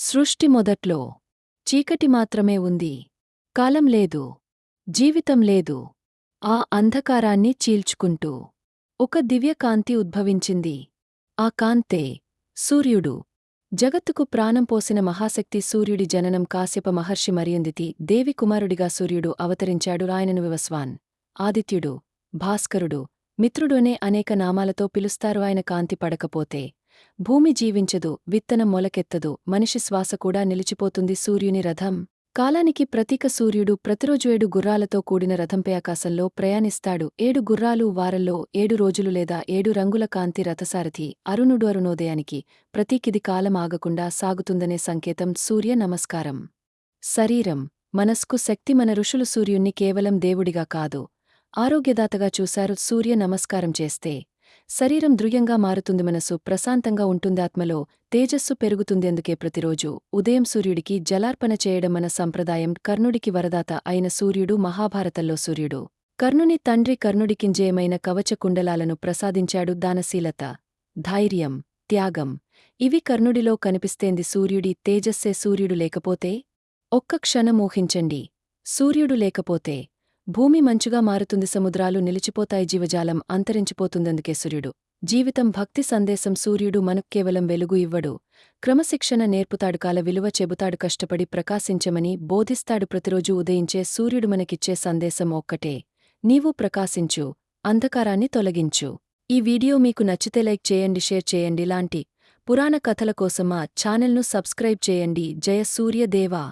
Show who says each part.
Speaker 1: సృష్టి మొదట్లో చీకటి మాత్రమే ఉంది. కాలం లేదు, జీవితం లేదు. ఆ అంధకారాన్ని చీల్చుకుంటూ ఒక దివ్యకాంతి ఉద్భవించింది. ఆ కాంతే సూర్యుడు. జగత్తుకు ప్రాణం పోసిన మహాశక్తి సూర్యుడి జననం కాశ్యప మహర్షి మరియుందితి దేవి కుమారుడిగా సూర్యుడు అవతరించాడు. ఆయనను వివస్వాన్, ఆదిత్యుడు, భాస్కరుడు, మిత్రుడు అనే అనేక నామాలతో పిలుస్తారు. ఆయన కాంతి పడకపోతే భూమి జీవించదు, విత్తనం మొలకెత్తదు, మనిషి శ్వాస కూడా నిలిచిపోతుంది. సూర్యుని రథం. కాలానికి ప్రతీక సూర్యుడు ప్రతిరోజు 7 గుర్రాలతో కూడిన రథంపై ఆకాశంలో ప్రయాణిస్తాడు. 7 గుర్రాలు వారంలో 7 రోజులు లేదా 7 రంగుల కాంతి రథసారథి అరుణుడు. అరుణోదయానికి ప్రతీకిది కాలం ఆగకుండా సాగుతుందనే సంకేతం. సూర్య నమస్కారం. శరీరం, మనస్కు శక్తి. మన ఋషులు సూర్యుణ్ణి కేవలం దేవుడిగా కాదు, ఆరోగ్యదాతగా చూశారు. సూర్య నమస్కారం చేస్తే శరీరం దృఢంగా మారుతుంది, మనసు ప్రశాంతంగా ఉంటుంది, ఆత్మలో తేజస్సు పెరుగుతుంది. అందుకే ప్రతిరోజు ఉదయం సూర్యుడికి జలార్పణ చేయడం మన సంప్రదాయం. కర్ణుడికి వరదాత అయిన సూర్యుడు. మహాభారతంలో సూర్యుడు కర్ణుని తండ్రి. కర్ణుడికింజేయమైన కవచ కుండలాలను ప్రసాదించాడు. దానశీలత, ధైర్యం, త్యాగం ఇవి కర్ణుడిలో కనిపిస్తేంది. సూర్యుడి తేజస్సే. సూర్యుడు లేకపోతే ఒక్క క్షణం ఊహించండి, సూర్యుడు లేకపోతే భూమి మంచుగా మారుతుంది, సముద్రాలు నిలిచిపోతాయి, జీవజాలం అంతరించిపోతుందందుకే సూర్యుడు జీవితం. భక్తి సందేశం. సూర్యుడు మనకు కేవలం వెలుగు ఇవ్వడు, క్రమశిక్షణ నేర్పుతాడు, కాల విలువ చెబుతాడు, కష్టపడి ప్రకాశించమని బోధిస్తాడు. ప్రతిరోజు ఉదయించే సూర్యుడు మనకిచ్చే సందేశం ఒక్కటే: నీవు ప్రకాశించు, అంధకారాన్ని తొలగించు. ఈ వీడియో మీకు నచ్చితే లైక్ చేయండి, షేర్ చేయండి. ఇలాంటి పురాణ కథల కోసం మా ఛానల్ను సబ్స్క్రైబ్ చేయండి. జయ సూర్యదేవా.